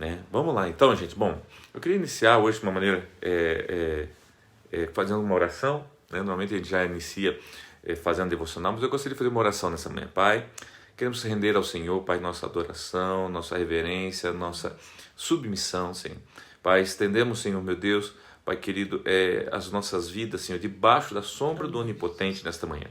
né? Vamos lá, então, gente. Bom, eu queria iniciar hoje de uma maneira fazendo uma oração, né? Normalmente a gente já inicia fazendo devocional, mas eu gostaria de fazer uma oração nessa manhã. Pai, queremos render ao Senhor, Pai, nossa adoração, nossa reverência, nossa submissão, Senhor. Pai, estendemos, Senhor, meu Deus, Pai querido, as nossas vidas, Senhor, debaixo da sombra do Onipotente nesta manhã.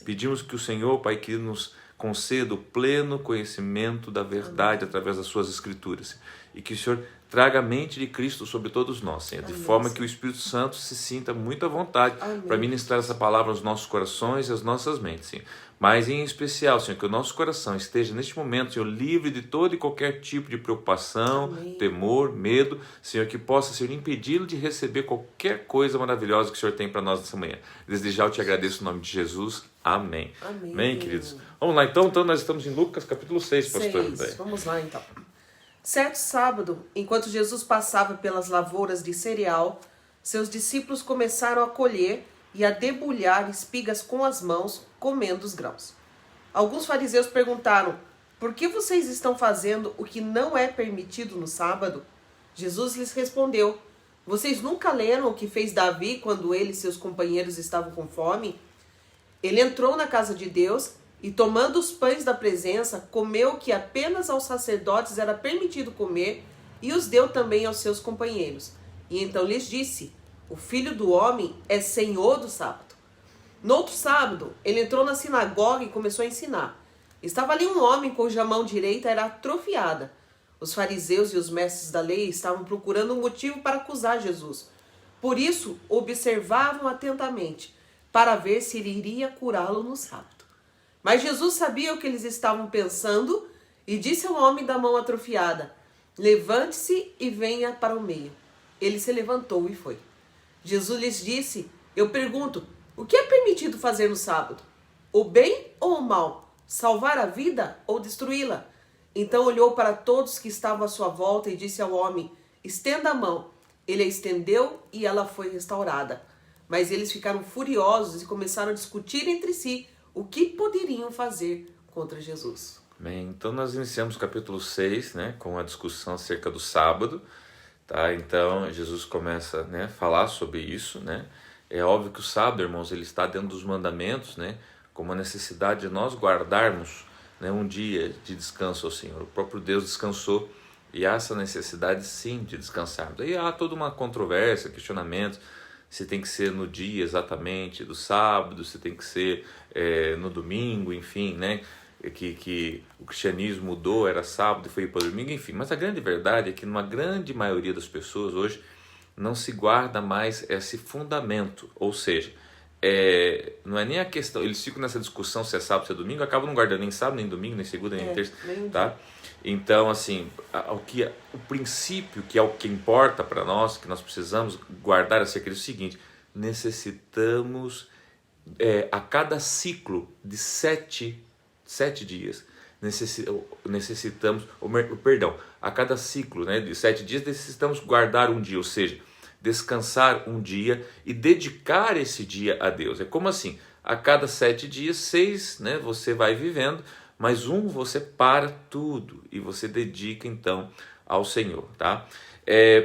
Pedimos que o Senhor, Pai querido, nos conceda o pleno conhecimento da verdade através das suas escrituras. E que o Senhor traga a mente de Cristo sobre todos nós, Senhor, de forma que o Espírito Santo se sinta muito à vontade para ministrar essa palavra aos nossos corações e às nossas mentes, Senhor. Mas em especial, Senhor, que o nosso coração esteja neste momento, Senhor, livre de todo e qualquer tipo de preocupação, temor, medo, Senhor, que possa, Senhor, impedi-lo de receber qualquer coisa maravilhosa que o Senhor tem para nós nessa manhã. Desde já eu te agradeço em nome de Jesus. Amém. Amém, queridos. Vamos lá, então nós estamos em Lucas capítulo 6, pastor. Vamos lá, então. Certo sábado, enquanto Jesus passava pelas lavouras de cereal, seus discípulos começaram a colher e a debulhar espigas com as mãos, comendo os grãos. Alguns fariseus perguntaram: por que vocês estão fazendo o que não é permitido no sábado? Jesus lhes respondeu: vocês nunca leram o que fez Davi quando ele e seus companheiros estavam com fome? Ele entrou na casa de Deus e, tomando os pães da presença, comeu o que apenas aos sacerdotes era permitido comer e os deu também aos seus companheiros. E então lhes disse: o Filho do Homem é Senhor do sábado. No outro sábado, ele entrou na sinagoga e começou a ensinar. Estava ali um homem cuja mão direita era atrofiada. Os fariseus e os mestres da lei estavam procurando um motivo para acusar Jesus. Por isso, observavam atentamente, para ver se ele iria curá-lo no sábado. Mas Jesus sabia o que eles estavam pensando e disse ao homem da mão atrofiada: levante-se e venha para o meio. Ele se levantou e foi. Jesus lhes disse: eu pergunto, o que é permitido fazer no sábado? O bem ou o mal? Salvar a vida ou destruí-la? Então olhou para todos que estavam à sua volta e disse ao homem: estenda a mão. Ele a estendeu e ela foi restaurada. Mas eles ficaram furiosos e começaram a discutir entre si o que poderiam fazer contra Jesus. Bem, então nós iniciamos o capítulo 6, né, com a discussão acerca do sábado. Tá? Então Jesus começa, né, a falar sobre isso, né? É óbvio que o sábado, irmãos, ele está dentro dos mandamentos, né, como a necessidade de nós guardarmos, né, um dia de descanso ao Senhor. O próprio Deus descansou e há essa necessidade sim de descansar. Daí há toda uma controvérsia, questionamento, se tem que ser no dia exatamente do sábado, se tem que ser no domingo, enfim, né? Que o cristianismo mudou, era sábado e foi para o domingo, enfim. Mas a grande verdade é que numa grande maioria das pessoas hoje não se guarda mais esse fundamento, ou seja, não é nem a questão, eles ficam nessa discussão se é sábado ou se é domingo, acabam não guardando nem sábado, nem domingo, nem segunda, nem terça, tá? Então, assim, o princípio que é o que importa para nós, que nós precisamos guardar acerca disso é o seguinte: necessitamos a cada ciclo de sete dias, necessitamos, a cada ciclo, né, de 7 dias necessitamos guardar um dia, ou seja, descansar um dia e dedicar esse dia a Deus. É como assim, a cada 7 dias, 6, né, você vai vivendo, mas um você para tudo e você dedica então ao Senhor, tá?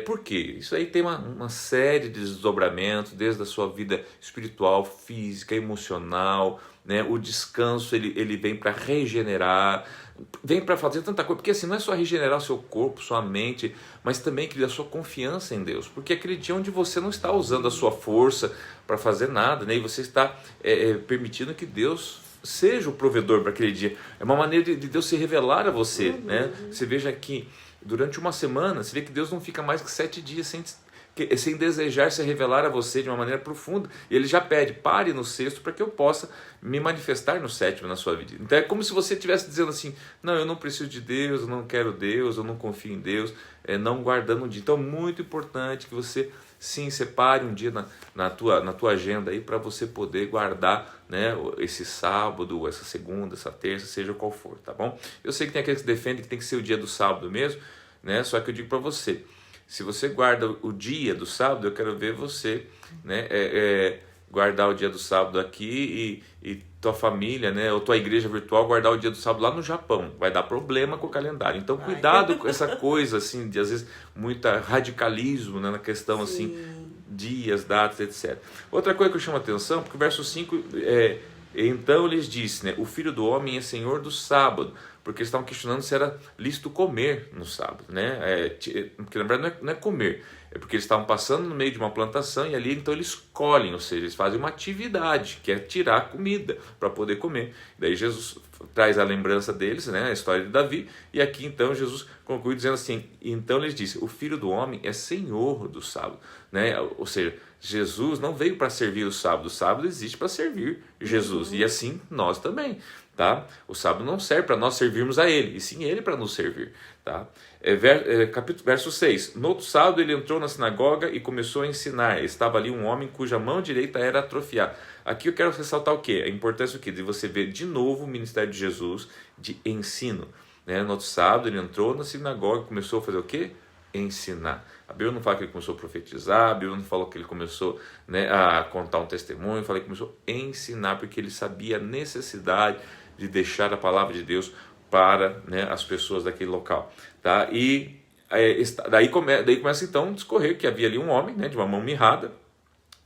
Por quê? Isso aí tem uma série de desdobramentos, desde a sua vida espiritual, física, emocional, né? O descanso ele vem para regenerar, vem para fazer tanta coisa, porque assim, não é só regenerar o seu corpo, sua mente, mas também a sua confiança em Deus, porque aquele dia onde você não está usando a sua força para fazer nada, né? E você está permitindo que Deus seja o provedor para aquele dia. É uma maneira de Deus se revelar a você, né? Você veja que durante uma semana, você vê que Deus não fica mais que 7 dias sem desejar se revelar a você de uma maneira profunda. E Ele já pede: pare no sexto para que eu possa me manifestar no sétimo na sua vida. Então é como se você estivesse dizendo assim: não, eu não preciso de Deus, eu não quero Deus, eu não confio em Deus, não guardando um dia. Então é muito importante que você sim separe um dia na tua agenda aí para você poder guardar, né, esse sábado, essa segunda, essa terça, seja qual for, tá bom? Eu sei que tem aqueles que defendem que tem que ser o dia do sábado mesmo, né? Só que eu digo para você, se você guarda o dia do sábado, eu quero ver você, né, guardar o dia do sábado aqui e tua família, né, ou tua igreja virtual guardar o dia do sábado lá no Japão. Vai dar problema com o calendário. Então, cuidado com essa coisa, assim, de às vezes, muita radicalismo, né, na questão, assim, dias, datas, etc. Outra coisa que eu chamo a atenção, porque o verso 5 então lhes disse, né, o Filho do Homem é Senhor do sábado, porque eles estavam questionando se era lícito comer no sábado, né? Porque na verdade não é comer, é porque eles estavam passando no meio de uma plantação e ali então eles colhem, ou seja, eles fazem uma atividade, que é tirar comida para poder comer. Daí Jesus traz a lembrança deles, né, a história de Davi, e aqui então Jesus conclui dizendo assim, então lhes disse, o Filho do Homem é Senhor do sábado, né? Ou seja, Jesus não veio para servir o sábado existe para servir Jesus, e assim nós também. Tá? O sábado não serve para nós servirmos a Ele, e sim Ele para nos servir. Tá? Verso 6. No outro sábado ele entrou na sinagoga e começou a ensinar. Estava ali um homem cuja mão direita era atrofiada. Aqui eu quero ressaltar o quê? A importância do quê? De você ver de novo o ministério de Jesus de ensino. Né? No outro sábado ele entrou na sinagoga e começou a fazer o quê? Ensinar. A Bíblia não fala que ele começou a profetizar, a Bíblia não falou que ele começou, né, a contar um testemunho, fala que começou a ensinar, porque ele sabia a necessidade de deixar a palavra de Deus para, né, as pessoas daquele local. Tá? E daí começa então a discorrer que havia ali um homem, né, de uma mão mirrada,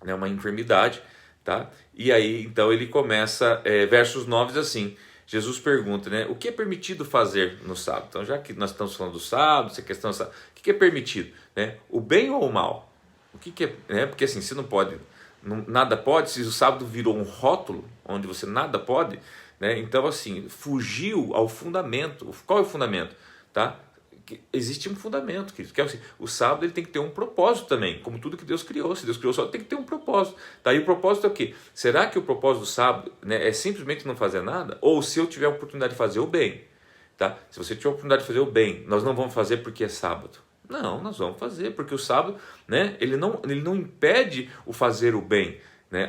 né, uma enfermidade. Tá? E aí então ele começa, versos 9 assim, Jesus pergunta, né, o que é permitido fazer no sábado? Então, já que nós estamos falando do sábado, essa questão do sábado, o que é permitido? Né? O bem ou o mal? O que é, né? Porque assim, se não pode, nada pode, se o sábado virou um rótulo, onde você nada pode, né? Então assim, fugiu ao fundamento. Qual é o fundamento? Tá? Existe um fundamento, que é assim, o sábado ele tem que ter um propósito também, como tudo que Deus criou. Se Deus criou o sábado, tem que ter um propósito. Tá? E o propósito é o quê? Será que o propósito do sábado, né, é simplesmente não fazer nada? Ou se eu tiver a oportunidade de fazer o bem? Tá? Se você tiver a oportunidade de fazer o bem, nós não vamos fazer porque é sábado. Não, nós vamos fazer, porque o sábado, né, ele não impede o fazer o bem. Né?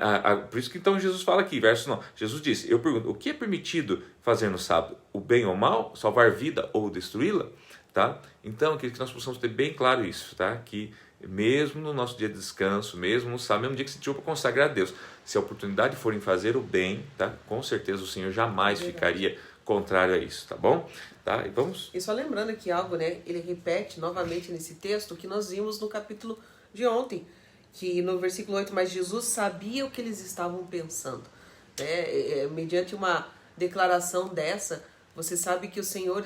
Por isso que então Jesus fala aqui, verso 9, Jesus disse, eu pergunto, o que é permitido fazer no sábado? O bem ou o mal? Salvar vida ou destruí-la? Tá? Então, eu queria que nós possamos ter bem claro isso, tá? Que mesmo no nosso dia de descanso, mesmo no sábado, mesmo dia que se tirou para consagrar a Deus, se a oportunidade for em fazer o bem, tá? Com certeza o Senhor jamais ficaria contrário a isso, tá bom? Tá? E vamos... E só lembrando aqui algo, né? Ele repete novamente nesse texto que nós vimos no capítulo de ontem, que no versículo 8, mas Jesus sabia o que eles estavam pensando. Né? Mediante uma declaração dessa, você sabe que o Senhor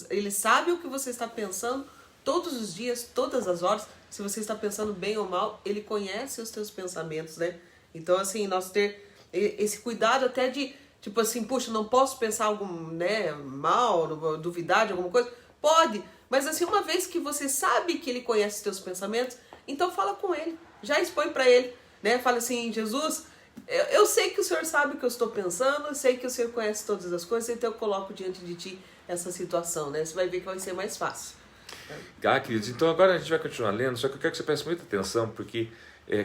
Ele sabe o que você está pensando todos os dias, todas as horas. Se você está pensando bem ou mal, Ele conhece os teus pensamentos, né? Então, assim, nós ter esse cuidado até de, tipo assim, puxa, não posso pensar algo, né, mal, duvidar de alguma coisa. Pode, mas assim, uma vez que você sabe que Ele conhece os teus pensamentos, então fala com Ele, já expõe para Ele, né? Fala assim, Jesus... Eu sei que o Senhor sabe o que eu estou pensando, eu sei que o Senhor conhece todas as coisas, então eu coloco diante de Ti essa situação, né? Você vai ver que vai ser mais fácil. Queridos, então agora a gente vai continuar lendo, só que eu quero que você preste muita atenção, porque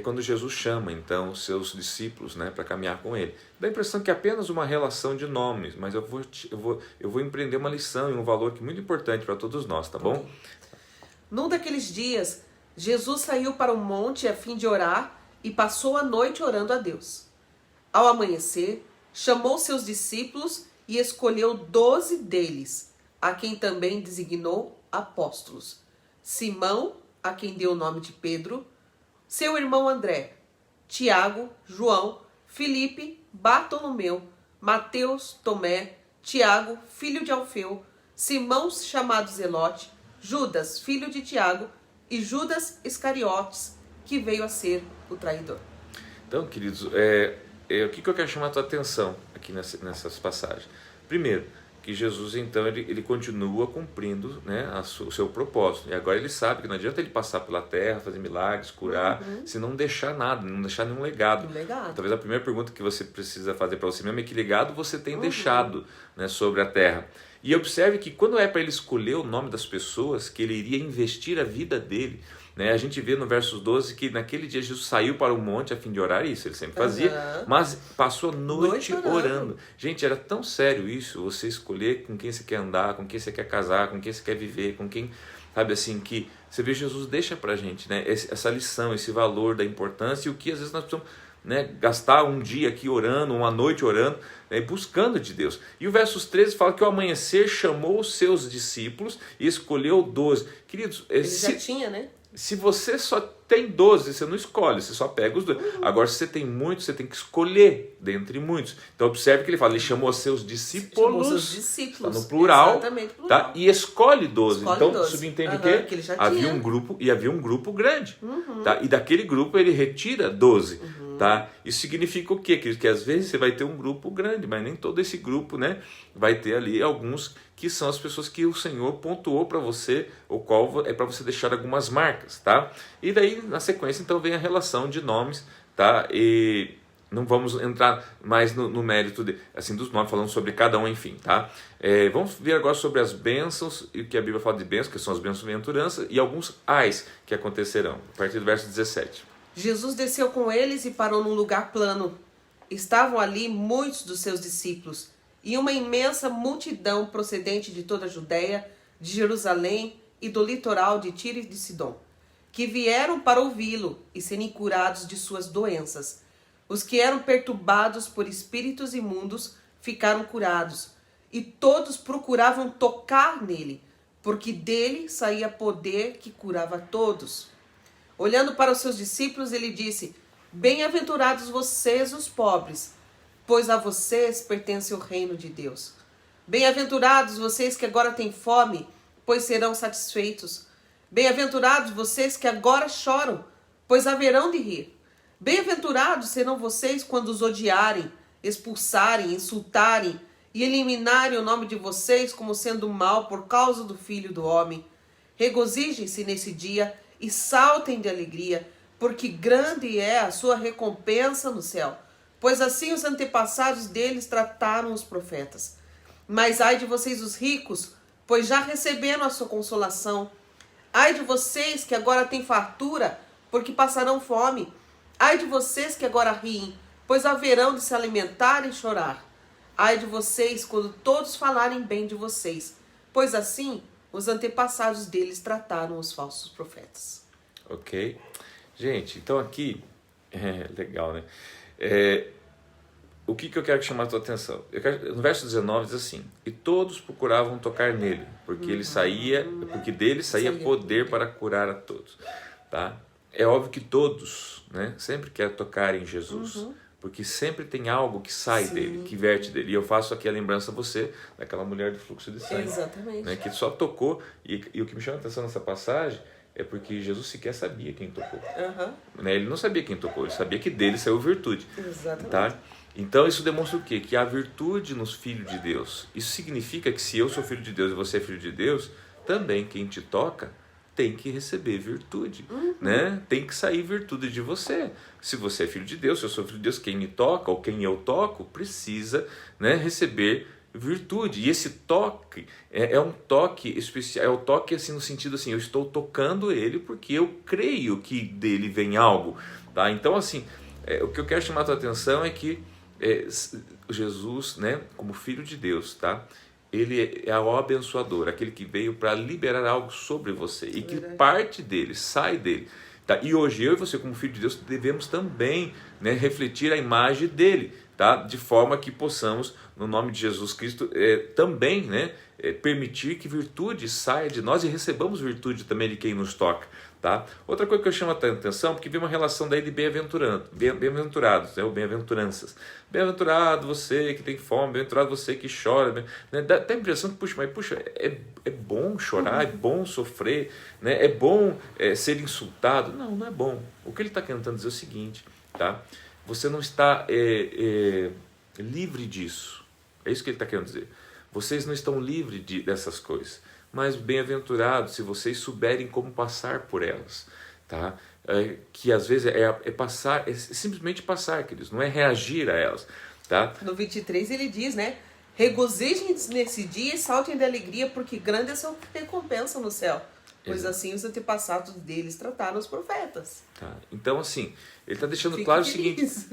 quando Jesus chama, então, os seus discípulos, né, para caminhar com Ele, dá a impressão que é apenas uma relação de nomes, mas eu vou empreender uma lição e um valor que é muito importante para todos nós, tá bom? Num daqueles dias, Jesus saiu para o monte a fim de orar e passou a noite orando a Deus. Ao amanhecer, chamou seus discípulos e escolheu 12 deles, a quem também designou apóstolos. Simão, a quem deu o nome de Pedro, seu irmão André, Tiago, João, Filipe, Bartolomeu, Mateus, Tomé, Tiago, filho de Alfeu, Simão chamado Zelote, Judas, filho de Tiago, e Judas Iscariotes, que veio a ser o traidor. Então, queridos, o que eu quero chamar a tua atenção aqui nessas passagens? Primeiro, que Jesus, então, ele continua cumprindo, né, o seu propósito. E agora ele sabe que não adianta ele passar pela terra, fazer milagres, curar, se não deixar nada, não deixar nenhum legado. Talvez a primeira pergunta que você precisa fazer para você mesmo é que legado você tem deixado, né, sobre a terra. E observe que quando é para ele escolher o nome das pessoas, que ele iria investir a vida dele, né? A gente vê no versos 12 que naquele dia Jesus saiu para o monte a fim de orar, isso ele sempre fazia, mas passou a noite orando. Gente, era tão sério isso, você escolher com quem você quer andar, com quem você quer casar, com quem você quer viver, com quem, sabe assim, que você vê Jesus deixa pra gente, né? Essa lição, esse valor da importância e o que às vezes nós precisamos né, gastar um dia aqui orando, uma noite orando, né, buscando de Deus. E o versos 13 fala que ao amanhecer chamou os seus discípulos e escolheu 12. Queridos, Ele já tinha, né? se você só tem 12, você não escolhe, você só pega os 12. Agora, se você tem muitos, você tem que escolher dentre muitos. Então, observe que ele fala, ele chamou seus discípulos, chamou seus discípulos, está no plural, exatamente, plural. tá? E escolhe 12. Escolhe Então, 12. subentende o Que quê? ele já Havia tinha. um grupo, e havia um grupo grande. Tá? E daquele grupo ele retira 12. Tá? Isso significa o quê? Que às vezes você vai ter um grupo grande, mas nem todo esse grupo, né, vai ter ali alguns que são as pessoas que o Senhor pontuou para você, o qual é para você deixar algumas marcas, tá? E daí na sequência então vem a relação de nomes, tá? E não vamos entrar mais no mérito assim, dos nomes, falando sobre cada um, enfim, tá? Vamos ver agora sobre as bênçãos, e o que a Bíblia fala de bênçãos, que são as bênçãos-aventuranças, e alguns ais que acontecerão, a partir do verso 17. Jesus desceu com eles e parou num lugar plano. Estavam ali muitos dos seus discípulos e uma imensa multidão procedente de toda a Judéia, de Jerusalém e do litoral de Tiro e de Sidom, que vieram para ouvi-lo e serem curados de suas doenças. Os que eram perturbados por espíritos imundos ficaram curados, e todos procuravam tocar nele, porque dele saía poder que curava todos. Olhando para os seus discípulos, ele disse: Bem-aventurados vocês, os pobres, pois a vocês pertence o reino de Deus. Bem-aventurados vocês que agora têm fome, pois serão satisfeitos. Bem-aventurados vocês que agora choram, pois haverão de rir. Bem-aventurados serão vocês quando os odiarem, expulsarem, insultarem e eliminarem o nome de vocês como sendo mal por causa do Filho do Homem. Regozijem-se nesse dia e saltem de alegria, porque grande é a sua recompensa no céu, pois assim os antepassados deles trataram os profetas. Mas ai de vocês os ricos, pois já receberam a sua consolação. Ai de vocês que agora têm fartura, porque passarão fome. Ai de vocês que agora riem, pois haverão de se alimentar e chorar. Ai de vocês quando todos falarem bem de vocês, pois assim os antepassados deles trataram os falsos profetas. Ok. Gente, então aqui, legal, né? O que eu quero chamar a tua atenção? No verso 19 diz assim: E todos procuravam tocar nele, porque porque dele saía poder para curar a todos. Tá? É óbvio que todos, né, sempre querem tocar em Jesus, porque sempre tem algo que sai dele, que verte dele. E eu faço aqui a lembrança a você daquela mulher do fluxo de sangue. Exatamente. Né, que só tocou, e o que me chama a atenção nessa passagem é porque Jesus sequer sabia quem tocou. Né, ele não sabia quem tocou, ele sabia que dele saiu virtude. Exatamente. Tá? Então isso demonstra o quê? Que há virtude nos filhos de Deus. Isso significa que se eu sou filho de Deus e você é filho de Deus, também quem te toca tem que receber virtude, né? Tem que sair virtude de você. Se você é filho de Deus, se eu sou filho de Deus, quem me toca ou quem eu toco precisa, né, receber virtude. E esse toque é um toque especial, é o toque assim no sentido assim, eu estou tocando ele porque eu creio que dele vem algo, tá? Então assim, o que eu quero chamar a tua atenção é que Jesus, né, como filho de Deus, tá? Ele é o abençoador, aquele que veio para liberar algo sobre você e que parte dele, sai dele. Tá? E hoje eu e você, como filho de Deus, devemos também, né, refletir a imagem dele, tá? De forma que possamos, no nome de Jesus Cristo, também, né, permitir que virtude saia de nós e recebamos virtude também de quem nos toca. Tá? Outra coisa que eu chamo a atenção, porque vem uma relação daí de bem-aventurados, né, ou bem-aventuranças. Bem-aventurado você que tem fome, bem-aventurado você que chora, né? Dá a impressão que, é bom chorar, é bom sofrer, né? É bom ser insultado. Não, não é bom. O que ele está tentando dizer é o seguinte, tá? Você não está livre disso. É isso que ele está querendo dizer. Vocês não estão livres dessas coisas. Mas bem-aventurados se vocês souberem como passar por elas, tá? Que às vezes passar, é simplesmente passar, queridos, não é reagir a elas, tá? No 23 ele diz, né? Regozijem-se nesse dia e saltem de alegria, porque grande é a sua recompensa no céu. Pois assim os antepassados deles trataram os profetas. Tá. Então assim, ele está deixando claro o seguinte,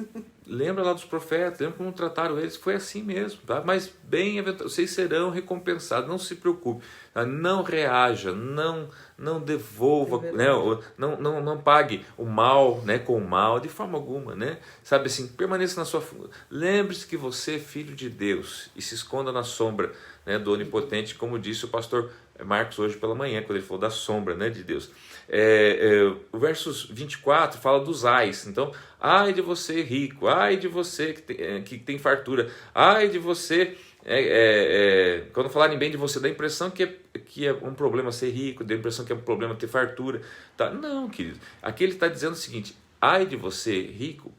lembra lá dos profetas, lembra como trataram eles, foi assim mesmo, tá? Mas bem-aventurados, vocês serão recompensados, não se preocupe. Não reaja, não devolva, É né? verdade. Não pague o mal, né, com o mal, de forma alguma, né? Sabe assim, permaneça na sua... Lembre-se que você é filho de Deus e se esconda na sombra, né, do Onipotente, como disse o pastor Marcos hoje pela manhã, quando ele falou da sombra, né, de Deus. O versos 24 fala dos ais. Então, ai de você rico, ai de você que tem fartura, ai de você... quando falarem bem de você, dá a impressão que é um problema ser rico, dá a impressão que é um problema ter fartura. Tá? Não, querido. Aqui ele está dizendo o seguinte: ai de você rico,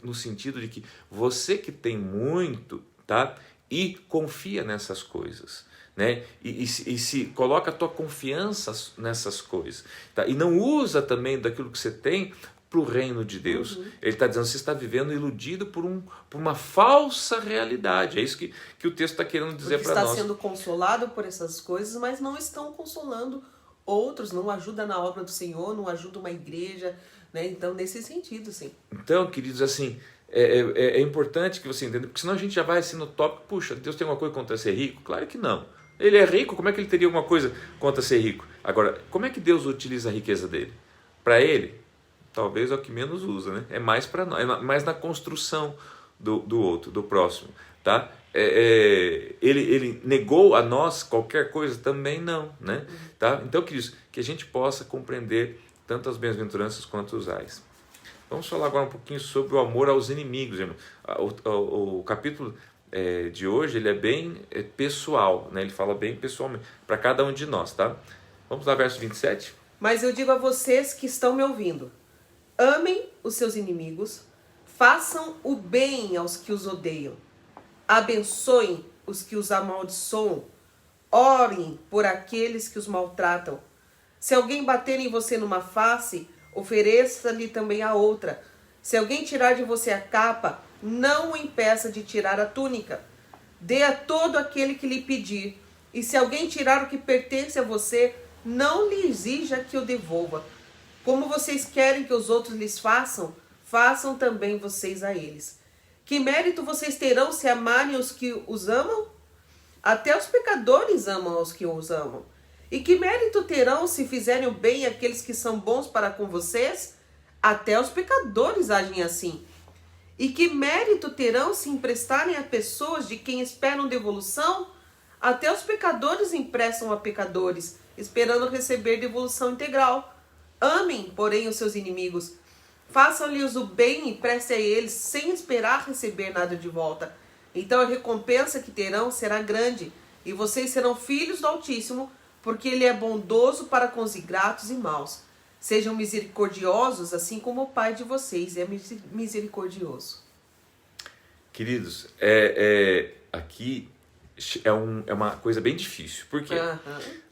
no sentido de que você que tem muito, tá? E confia nessas coisas, né? E se coloca a tua confiança nessas coisas, tá? E não usa também daquilo que você tem para o reino de Deus. Ele está dizendo que você está vivendo iludido por uma falsa realidade. É isso que o texto está querendo dizer para nós. Está sendo consolado por essas coisas, mas não estão consolando outros, não ajuda na obra do Senhor, não ajuda uma igreja, né? Então, nesse sentido, sim. Então, queridos, assim, é importante que você entenda, porque senão a gente já vai assim no tópico: puxa, Deus tem alguma coisa contra ser rico? Claro que não. Ele é rico, como é que ele teria alguma coisa contra ser rico? Agora, como é que Deus utiliza a riqueza dele? Para ele, talvez é o que menos usa, né? É mais para nós, é mais na construção do outro, do próximo, tá? Ele negou a nós qualquer coisa? Também não, né? Tá? Então, queridos, que a gente possa compreender tanto as bem-aventuranças quanto os ais. Vamos falar agora um pouquinho sobre o amor aos inimigos, irmão. O capítulo de hoje, ele é bem pessoal, né? Ele fala bem pessoalmente para cada um de nós, tá? Vamos lá, verso 27. Mas eu digo a vocês que estão me ouvindo: amem os seus inimigos, façam o bem aos que os odeiam, abençoem os que os amaldiçoam, orem por aqueles que os maltratam. Se alguém bater em você numa face, ofereça-lhe também a outra. Se alguém tirar de você a capa, não o impeça de tirar a túnica. Dê a todo aquele que lhe pedir. E se alguém tirar o que pertence a você, não lhe exija que o devolva. Como vocês querem que os outros lhes façam, façam também vocês a eles. Que mérito vocês terão se amarem os que os amam? Até os pecadores amam os que os amam. E que mérito terão se fizerem o bem àqueles que são bons para com vocês? Até os pecadores agem assim. E que mérito terão se emprestarem a pessoas de quem esperam devolução? Até os pecadores emprestam a pecadores, esperando receber devolução integral. Amem, porém, os seus inimigos. Façam-lhes o bem e prestem a eles, sem esperar receber nada de volta. Então a recompensa que terão será grande, e vocês serão filhos do Altíssimo, porque Ele é bondoso para com os ingratos e maus. Sejam misericordiosos, assim como o Pai de vocês é misericordioso. Queridos, aqui é uma coisa bem difícil. Por quê?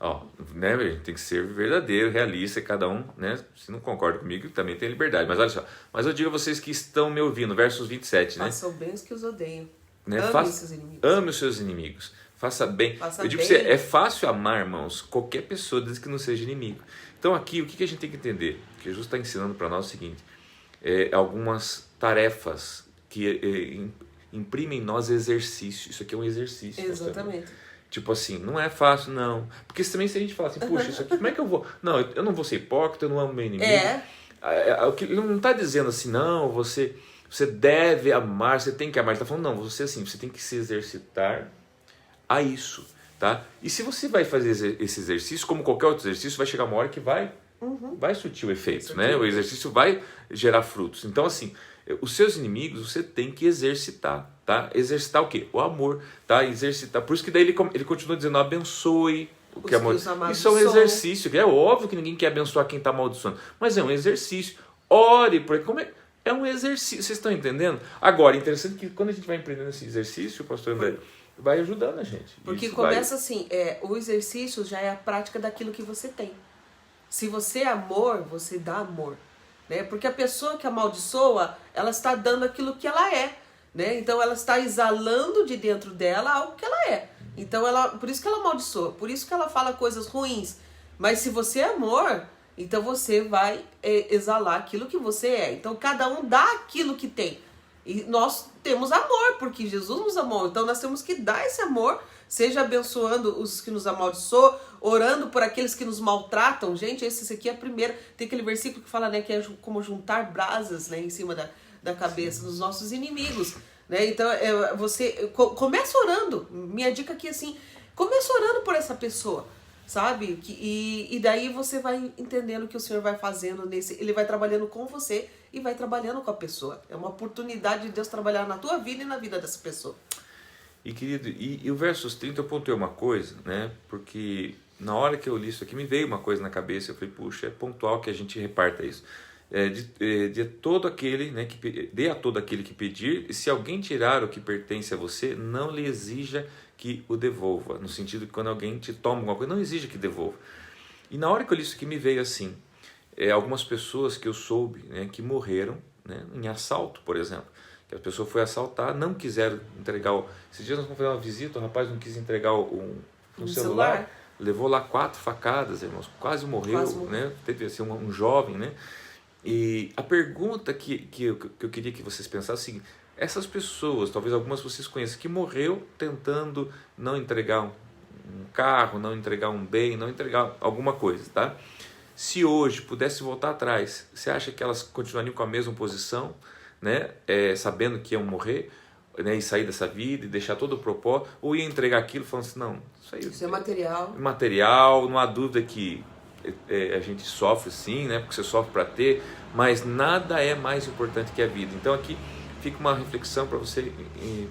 Ó, né, a gente tem que ser verdadeiro, realista, cada um, né? Se não concorda comigo, também tem liberdade. Mas olha só, mas eu digo a vocês que estão me ouvindo, versos 27, né? Façam bem os que os odeiam. Né? Ame os seus inimigos. Ame os seus inimigos. Faça bem. Faça eu digo bem. pra você, é fácil amar, irmãos, qualquer pessoa, desde que não seja inimigo. Então aqui, o que a gente tem que entender? Que Jesus está ensinando para nós o seguinte: algumas tarefas que imprimem em nós exercício. Isso aqui é um exercício. Exatamente. Tipo assim, não é fácil, não. Porque também se a gente fala assim, puxa, isso aqui, como é que eu vou... Não, eu não vou ser hipócrita, eu não amo meu inimigo. Ele não está dizendo assim, não, você deve amar, você tem que amar. Ele está falando, não, você tem que se exercitar a isso, tá? E se você vai fazer esse exercício, como qualquer outro exercício, vai chegar uma hora que vai surtir o efeito, né? O exercício vai gerar frutos. Então, assim, os seus inimigos você tem que exercitar, tá? Exercitar o quê? O amor, tá? Exercitar. Por isso que daí ele continua dizendo, abençoe o que amor. Isso é um exercício. É óbvio que ninguém quer abençoar quem está amaldiçoando, mas é um exercício. Ore, porque é um exercício. Vocês estão entendendo? Agora, interessante que quando a gente vai empreendendo esse exercício, pastor André, vai ajudando a gente. Porque começa assim, o exercício já é a prática daquilo que você tem. Se você é amor, você dá amor. Né? Porque a pessoa que amaldiçoa, ela está dando aquilo que ela é. Né? Então ela está exalando de dentro dela algo que ela é. Então por isso que ela amaldiçoa, por isso que ela fala coisas ruins. Mas se você é amor, então você vai exalar aquilo que você é. Então cada um dá aquilo que tem. E nós temos amor, porque Jesus nos amou. Então nós temos que dar esse amor seja abençoando os que nos amaldiçoam, orando por aqueles que nos maltratam. Gente, esse aqui é a primeira. Tem aquele versículo que fala, né, que é como juntar brasas, né, em cima da cabeça dos nossos inimigos. Né? Então, você começa orando. Minha dica aqui, assim, começa orando por essa pessoa. Sabe? E daí você vai entendendo que o Senhor vai fazendo Ele vai trabalhando com você e vai trabalhando com a pessoa. É uma oportunidade de Deus trabalhar na tua vida e na vida dessa pessoa. E querido, e o versos 30 eu pontuei uma coisa, né? Porque na hora que eu li isso aqui me veio uma coisa na cabeça. Eu falei, puxa, é pontual que a gente reparta isso. De todo aquele, né, dê a todo aquele que pedir, e se alguém tirar o que pertence a você, não lhe exija que o devolva. No sentido que quando alguém te toma alguma coisa, não exija que devolva. E na hora que eu li isso aqui me veio assim, algumas pessoas que eu soube, né, que morreram, né, em assalto, por exemplo. Que a pessoa foi assaltar, não quiseram entregar Esses dias nós fomos fazer uma visita, o rapaz não quis entregar um celular, levou lá 4 facadas, irmãos, quase morreu. Né? Teve assim, um jovem, né? E a pergunta que eu queria que vocês pensassem é o seguinte: essas pessoas, talvez algumas vocês conheçam, que morreu tentando não entregar um carro, não entregar um bem, não entregar alguma coisa, tá? Se hoje pudesse voltar atrás, você acha que elas continuariam com a mesma posição, né? Sabendo que iam morrer, né? E sair dessa vida e deixar todo o propósito, ou ia entregar aquilo falando assim, não, isso é material. Material, não há dúvida que a gente sofre sim, né? Porque você sofre para ter, mas nada é mais importante que a vida. Então aqui fica uma reflexão para você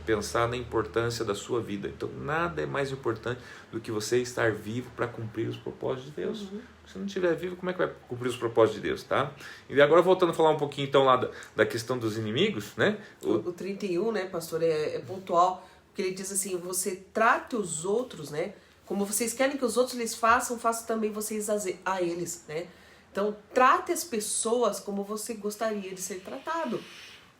pensar na importância da sua vida. Então nada é mais importante do que você estar vivo para cumprir os propósitos de Deus. Se não estiver vivo, como é que vai cumprir os propósitos de Deus, tá? E agora voltando a falar um pouquinho então lá da questão dos inimigos, né? O 31, né, pastor, é pontual, porque ele diz assim, você trate os outros, né? Como vocês querem que os outros lhes façam, façam também vocês a eles, né? Então, trate as pessoas como você gostaria de ser tratado.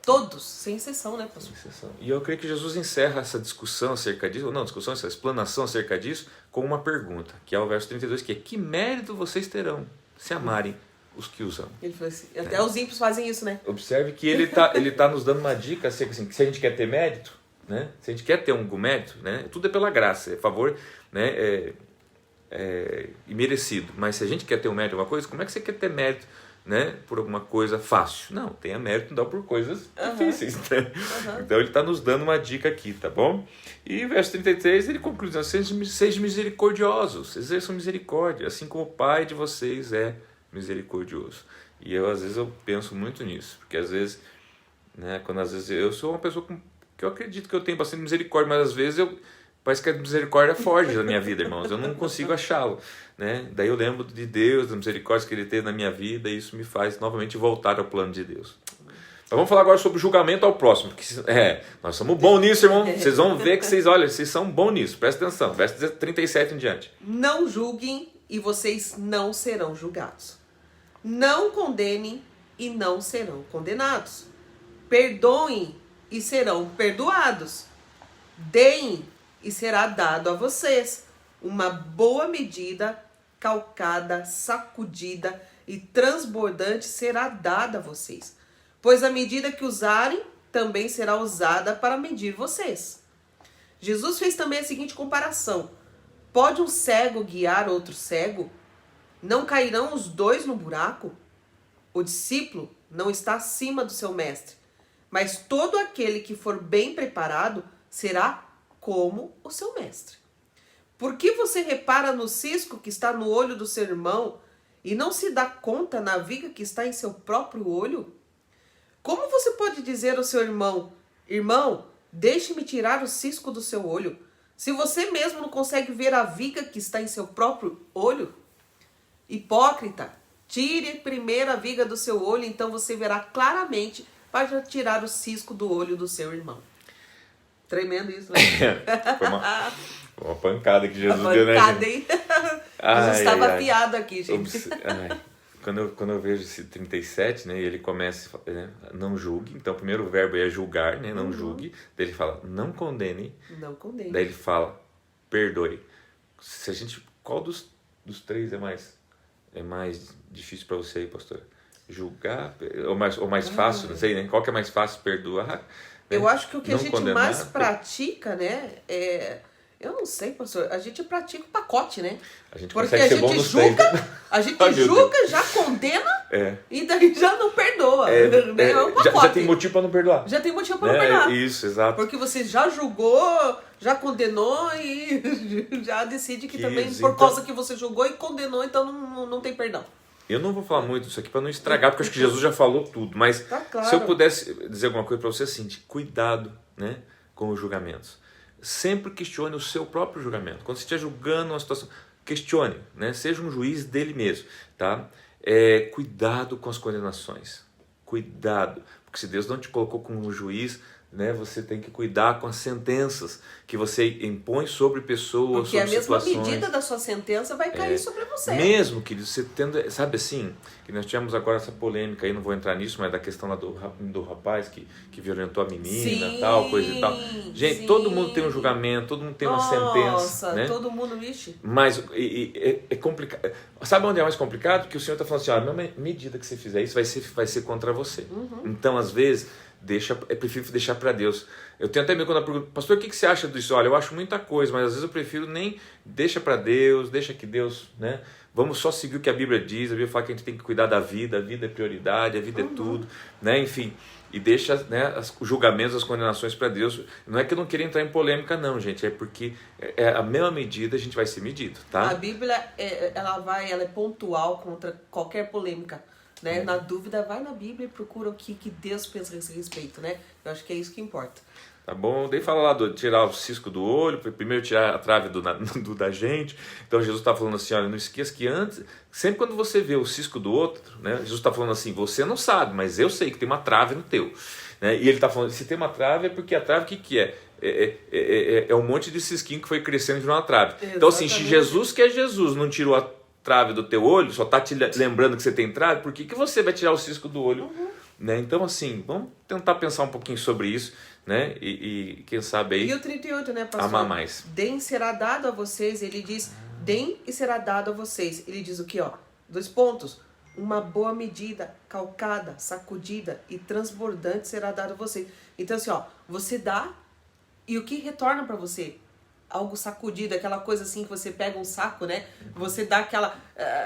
Todos, sem exceção, né, pastor? Sem exceção. E eu creio que Jesus encerra essa discussão acerca disso, ou não, discussão, essa explanação acerca disso, com uma pergunta, que é o verso 32, que é: que mérito vocês terão se amarem os que os amam? Ele falou assim, até os ímpios fazem isso, né? Observe que ele tá nos dando uma dica, assim, que se a gente quer ter mérito, né? Se a gente quer ter algum mérito, né? Tudo é pela graça, é favor, né? Imerecido. Mas se a gente quer ter um mérito em alguma coisa, como é que você quer ter mérito, né, por alguma coisa fácil? Não, tenha mérito não por coisas difíceis. Né? Então ele está nos dando uma dica aqui, tá bom? E verso 33 ele conclui dizendo: sejam misericordiosos, exerçam misericórdia, assim como o Pai de vocês é misericordioso. E às vezes eu penso muito nisso, porque às vezes, né, às vezes eu sou uma pessoa que eu acredito que eu tenho bastante misericórdia, mas às vezes parece que a misericórdia foge da minha vida, irmãos. Eu não consigo achá-lo, né? Daí eu lembro de Deus, da misericórdia que Ele teve na minha vida, e isso me faz novamente voltar ao plano de Deus. Então vamos falar agora sobre o julgamento ao próximo. Nós somos bons nisso, irmão. Vocês vão ver que vocês são bons nisso. Presta atenção, verso 37 em diante. Não julguem e vocês não serão julgados. Não condenem e não serão condenados. Perdoem e serão perdoados. Deem e será dado a vocês uma boa medida, calcada, sacudida e transbordante será dada a vocês. Pois a medida que usarem também será usada para medir vocês. Jesus fez também a seguinte comparação: pode um cego guiar outro cego? Não cairão os dois no buraco? O discípulo não está acima do seu mestre, mas todo aquele que for bem preparado será como o seu mestre. Por que você repara no cisco que está no olho do seu irmão e não se dá conta na viga que está em seu próprio olho? Como você pode dizer ao seu irmão: irmão, deixe-me tirar o cisco do seu olho, se você mesmo não consegue ver a viga que está em seu próprio olho? Hipócrita, tire primeiro a viga do seu olho, então você verá claramente para tirar o cisco do olho do seu irmão. Tremendo isso, né? Foi uma pancada que Jesus deu, né, gente? Hein? Jesus estava afiado aqui, gente. Quando eu vejo esse 37, né, e ele começa, né, não julgue. Então, o primeiro verbo é julgar, né, não julgue. Daí ele fala, não condene. Não condene. Daí ele fala, perdoe. Qual dos três é mais difícil para você aí, pastora? Julgar? Ou mais fácil, não sei, né? Qual que é mais fácil? Perdoar? Eu acho que o que a gente condenar, mais pratica, né, Eu não sei, pastor. A gente pratica o pacote, né? A gente Porque consegue a ser bom gente nos julga, três, né? a gente Ai, meu julga, já condena e daí já não perdoa. É um já pacote. tem motivo para não perdoar. Já tem motivo para não perdoar. Isso, exato. Porque você já julgou, já condenou e já decide que também, por então, causa que você julgou e condenou, então não tem perdão. Eu não vou falar muito disso aqui para não estragar, porque eu acho que Jesus já falou tudo. Mas Tá claro. se eu pudesse dizer alguma coisa para você, assim, cuidado, né, com os julgamentos. Sempre questione o seu próprio julgamento. Quando você estiver julgando uma situação, questione, né? Seja um juiz dele mesmo, tá? Cuidado com as condenações. Cuidado, porque se Deus não te colocou como um juiz, né, você tem que cuidar com as sentenças que você impõe sobre pessoas, porque sobre situações. Porque a mesma medida da sua sentença vai cair sobre você. Mesmo, querido, você tendo, sabe assim, que nós tivemos agora essa polêmica aí, não vou entrar nisso, mas da questão lá do rapaz que violentou a menina, tal, coisa e tal. Gente, todo mundo tem um julgamento, todo mundo tem uma sentença, né? Todo mundo, vixe. Mas é complicado. Sabe onde é mais complicado? Que o Senhor está falando assim, a mesma medida que você fizer isso vai ser contra você. Então, às vezes, é prefiro deixar para Deus. Eu tenho até medo quando eu pergunto, pastor, o que você acha disso? Olha, eu acho muita coisa, mas às vezes eu prefiro nem deixa para Deus, deixa que Deus, né? Vamos só seguir o que a Bíblia diz. A Bíblia fala que a gente tem que cuidar da vida, a vida é prioridade, a vida é tudo, né? Enfim, e deixa, né, os julgamentos, as condenações para Deus. Não é que eu não queria entrar em polêmica, não, gente, é porque a mesma medida a gente vai ser medido, tá? A Bíblia, ela é pontual contra qualquer polêmica. Né? Na dúvida, vai na Bíblia e procura o que Deus pensa a esse respeito, né? Eu acho que é isso que importa. Tá bom? Daí fala lá de tirar o cisco do olho, primeiro tirar a trave da gente. Então Jesus está falando assim, olha, não esqueça que antes, sempre quando você vê o cisco do outro, né? Jesus está falando assim, você não sabe, mas eu sei que tem uma trave no teu. Né? E ele está falando, se tem uma trave é porque a trave, o que é? É um monte de cisquinho que foi crescendo e virou uma trave. Exatamente. Então assim, se Jesus, que é Jesus, não tirou a trave do teu olho, só está te lembrando que você tem trave, por que você vai tirar o cisco do olho? Né? Então assim, vamos tentar pensar um pouquinho sobre isso, né? E quem sabe aí... E o 38, né, pastor? Amar mais. Deem será dado a vocês, ele diz, deem e será dado a vocês. Ele diz o quê, ó? 2 pontos. Uma boa medida, calcada, sacudida e transbordante será dado a vocês. Então assim, ó, você dá e o que retorna para você? Algo sacudido, aquela coisa assim que você pega um saco, né? Você dá aquela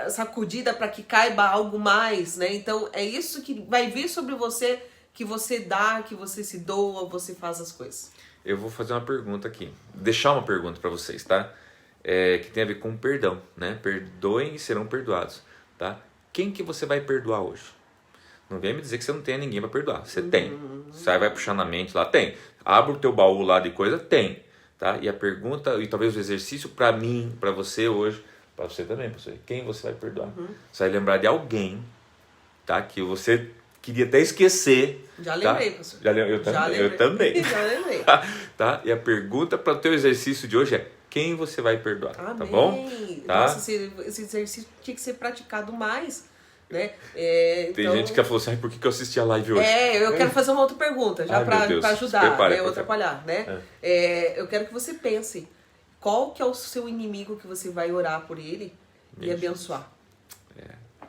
sacudida para que caiba algo mais, né? Então é isso que vai vir sobre você, que você dá, que você se doa, você faz as coisas. Eu vou fazer uma pergunta aqui, deixar uma pergunta para vocês, tá? Que tem a ver com perdão, né? Perdoem e serão perdoados, tá? Quem que você vai perdoar hoje? Não vem me dizer que você não tem ninguém para perdoar. Você tem. Você vai puxar na mente lá, tem. Abre o teu baú lá de coisa, tem. Tá? E a pergunta, e talvez o exercício para mim, para você hoje, para você também, professor, quem você vai perdoar? Você vai lembrar de alguém, tá? Que você queria até esquecer. Já lembrei, tá? Professor. Eu também. Já lembrei. Tá? E a pergunta para o teu exercício de hoje é quem você vai perdoar? Amém. Tá bom? Tá? Nossa, esse exercício tinha que ser praticado mais. Né? Tem gente que falou assim, por que eu assisti a live hoje? Eu quero fazer uma outra pergunta, já para ajudar, prepare, ou atrapalhar, né? Eu quero que você pense, qual que é o seu inimigo que você vai orar por ele e abençoar?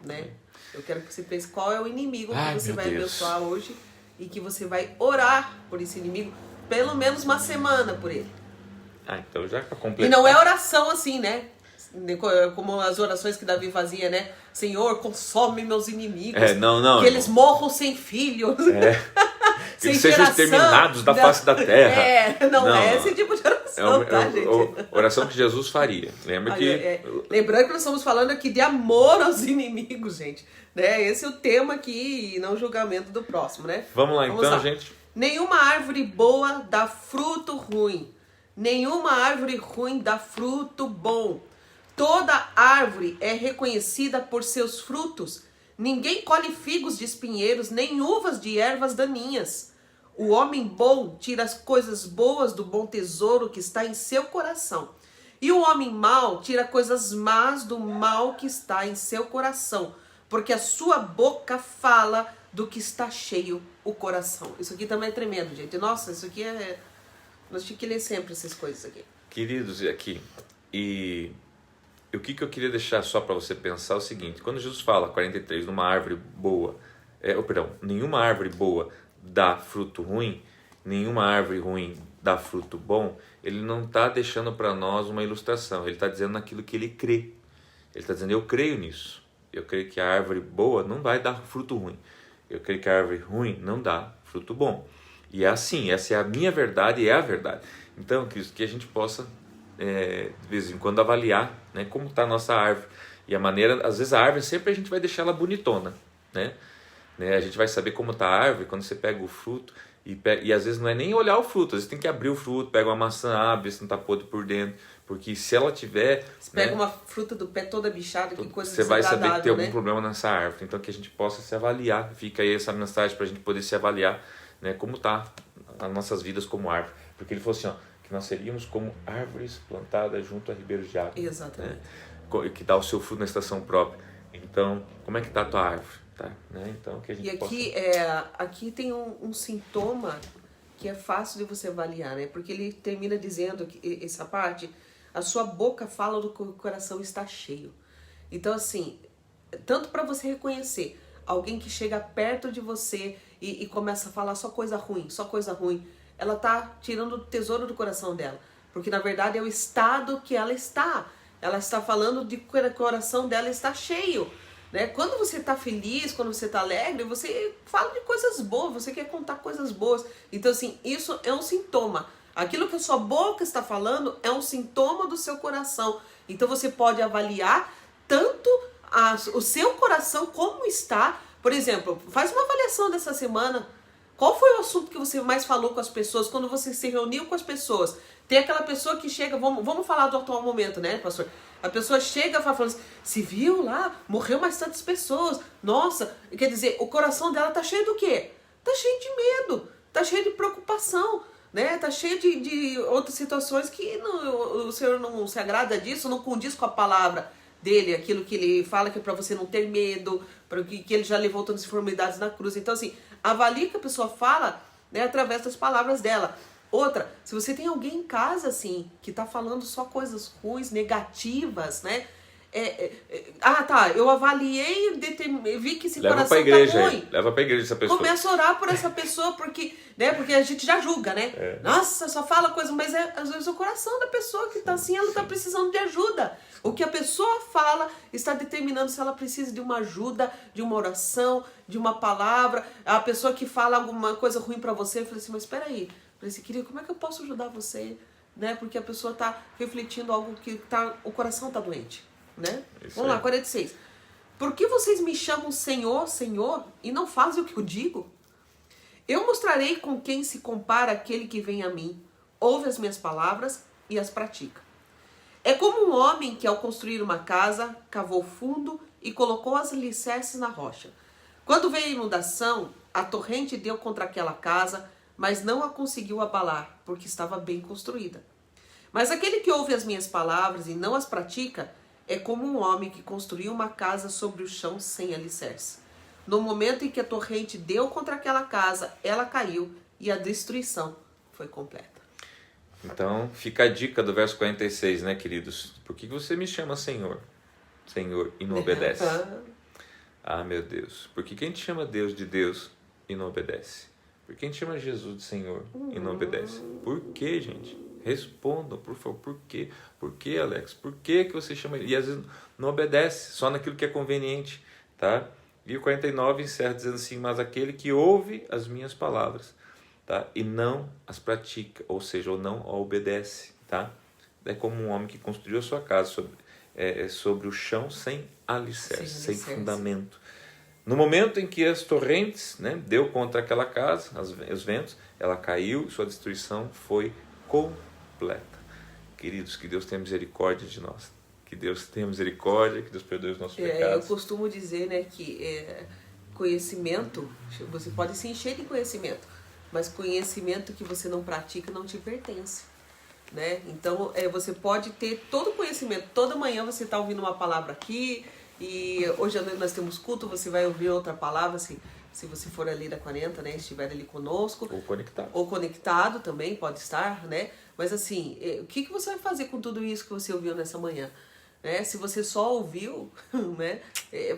Né? Eu quero que você pense qual é o inimigo que você vai abençoar hoje e que você vai orar por esse inimigo, pelo menos uma semana por ele. Então já para completar. E não é oração assim, né? Como as orações que Davi fazia, né? Senhor, consome meus inimigos. Não. Que eles morram sem filhos. Que eles sejam exterminados da face da terra. Não é esse tipo de oração, tá, gente? Oração que Jesus faria. Lembrando que nós estamos falando aqui de amor aos inimigos, gente. Né? Esse é o tema aqui, e não julgamento do próximo, né? Vamos lá, gente. Nenhuma árvore boa dá fruto ruim. Nenhuma árvore ruim dá fruto bom. Toda árvore é reconhecida por seus frutos. Ninguém colhe figos de espinheiros, nem uvas de ervas daninhas. O homem bom tira as coisas boas do bom tesouro que está em seu coração. E o homem mau tira coisas más do mal que está em seu coração. Porque a sua boca fala do que está cheio o coração. Isso aqui também é tremendo, gente. Nossa, isso aqui é... Nós tínhamos que ler sempre essas coisas aqui. Queridos, aqui, e o que eu queria deixar só para você pensar é o seguinte, quando Jesus fala, 43, numa árvore boa, nenhuma árvore boa dá fruto ruim, nenhuma árvore ruim dá fruto bom, ele não está deixando para nós uma ilustração, ele está dizendo naquilo que ele crê. Ele está dizendo, eu creio nisso. Eu creio que a árvore boa não vai dar fruto ruim. Eu creio que a árvore ruim não dá fruto bom. E é assim, essa é a minha verdade e é a verdade. Então, que a gente possa, de vez em quando, avaliar, né, como está a nossa árvore. E a maneira, às vezes a árvore sempre a gente vai deixar ela bonitona, né? A gente vai saber como está a árvore quando você pega o fruto e às vezes não é nem olhar o fruto, às vezes tem que abrir o fruto, pega uma maçã, abre se não está podre por dentro, porque se ela tiver... Você pega uma fruta do pé toda bichada, que coisa você vai saber que tem algum né? problema nessa árvore, então que a gente possa se avaliar, fica aí essa mensagem para a gente poder se avaliar, né, como está as nossas vidas como árvore, porque ele falou assim, ó, que nós seríamos como árvores plantadas junto a ribeiros de água. Exatamente. Né, que dá o seu fruto na estação própria. Então, como é que está a tua árvore? Tá? Né? Então, que a gente e aqui, possa... aqui tem um sintoma que é fácil de você avaliar, né? Porque ele termina dizendo que essa parte, a sua boca fala do que o coração está cheio. Então, assim, tanto para você reconhecer alguém que chega perto de você e começa a falar só coisa ruim, ela tá tirando o tesouro do coração dela. Porque, na verdade, é o estado que ela está. Ela está falando de que o coração dela está cheio. Né? Quando você está feliz, quando você está alegre, você fala de coisas boas, você quer contar coisas boas. Então, assim, isso é um sintoma. Aquilo que a sua boca está falando é um sintoma do seu coração. Então, você pode avaliar tanto o seu coração como está. Por exemplo, faz uma avaliação dessa semana. Qual foi o assunto que você mais falou com as pessoas, quando você se reuniu com as pessoas? Tem aquela pessoa que chega, vamos falar do atual momento, né, pastor? A pessoa chega e fala assim, se viu lá, morreu mais tantas pessoas. Nossa, quer dizer, o coração dela tá cheio do quê? Tá cheio de medo, tá cheio de preocupação, né? Tá cheio de outras situações que o Senhor não se agrada disso, não condiz com a palavra dele, aquilo que ele fala que é para você não ter medo, para que ele já levou todas as enfermidades na cruz. Então, assim, avalie que a pessoa fala, né, através das palavras dela. Outra, se você tem alguém em casa, assim, que tá falando só coisas ruins, negativas, né? Eu avaliei, vi que esse leva coração igreja, tá ruim. Leva pra igreja essa pessoa. Começa a orar por essa pessoa, porque a gente já julga, né? Nossa, só fala coisa, mas às vezes o coração da pessoa que tá assim, ela tá precisando de ajuda. O que a pessoa fala está determinando se ela precisa de uma ajuda, de uma oração, de uma palavra. A pessoa que fala alguma coisa ruim pra você, eu falei assim, mas espera aí. Eu falei assim, querido, como é que eu posso ajudar você? Né? Porque a pessoa tá refletindo algo que o coração tá doente. Né? Vamos lá, 46. Por que vocês me chamam Senhor, Senhor, e não fazem o que eu digo? Eu mostrarei com quem se compara aquele que vem a mim, ouve as minhas palavras e as pratica. É como um homem que, ao construir uma casa, cavou fundo e colocou as alicerces na rocha. Quando veio a inundação, a torrente deu contra aquela casa, mas não a conseguiu abalar, porque estava bem construída. Mas aquele que ouve as minhas palavras e não as pratica, é como um homem que construiu uma casa sobre o chão sem alicerce. No momento em que a torrente deu contra aquela casa, ela caiu e a destruição foi completa. Então, fica a dica do verso 46, né, queridos? Por que você me chama Senhor, Senhor, e não obedece? Ah, meu Deus. Por que a gente chama Deus de Deus e não obedece? Por que a gente chama Jesus de Senhor e não obedece? Por que, gente? Respondam, por favor, por quê? Por que, Alex? Por que você chama ele? E às vezes não obedece, só naquilo que é conveniente, tá? E o 49 encerra dizendo assim, mas aquele que ouve as minhas palavras, tá? E não as pratica, ou seja, ou não a obedece, tá? É como um homem que construiu a sua casa sobre o chão sem alicerce, sem fundamento. No momento em que as torrentes, né, deu contra aquela casa, os ventos, ela caiu, sua destruição foi completa. Queridos, que Deus tenha misericórdia de nós. Que Deus tenha misericórdia, que Deus perdoe os nossos pecados. Eu costumo dizer, né, que conhecimento, você pode se encher de conhecimento, mas conhecimento que você não pratica não te pertence. Né? Então, você pode ter todo o conhecimento. Toda manhã você está ouvindo uma palavra aqui, e hoje à noite nós temos culto, você vai ouvir outra palavra, se você for ali da 40, né, estiver ali conosco. Ou conectado. Ou conectado também, pode estar, né? Mas assim, o que você vai fazer com tudo isso que você ouviu nessa manhã? Né? Se você só ouviu, né,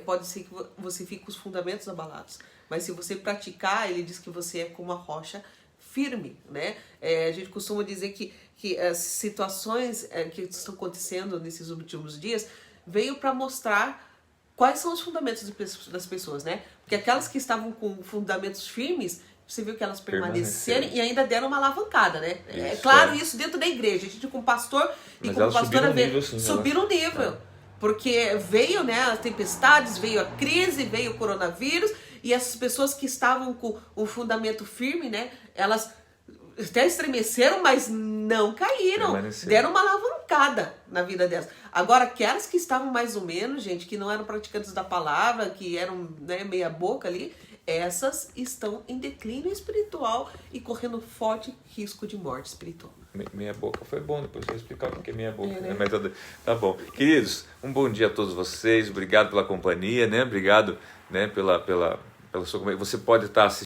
pode ser que você fique com os fundamentos abalados. Mas se você praticar, ele diz que você é como uma rocha firme, né? A gente costuma dizer que que as situações que estão acontecendo nesses últimos dias veio para mostrar quais são os fundamentos das pessoas, né? Porque aquelas que estavam com fundamentos firmes, você viu que elas permaneceram e ainda deram uma alavancada, né? Isso, é claro isso dentro da igreja. A gente com pastor e com pastora subiram o nível. Porque veio, né, as tempestades, veio a crise, veio o coronavírus, e essas pessoas que estavam com o fundamento firme, né, elas até estremeceram, mas não caíram. Deram uma alavancada na vida delas. Agora, aquelas que estavam mais ou menos, gente, que não eram praticantes da palavra, que eram, né, meia boca ali, essas estão em declínio espiritual e correndo forte risco de morte espiritual. Meia boca foi bom, depois eu vou explicar o que é meia boca. Né? Mas tá bom. Queridos, um bom dia a todos vocês, obrigado pela companhia, né? Obrigado, né, pela sua companhia. Você pode estar assistindo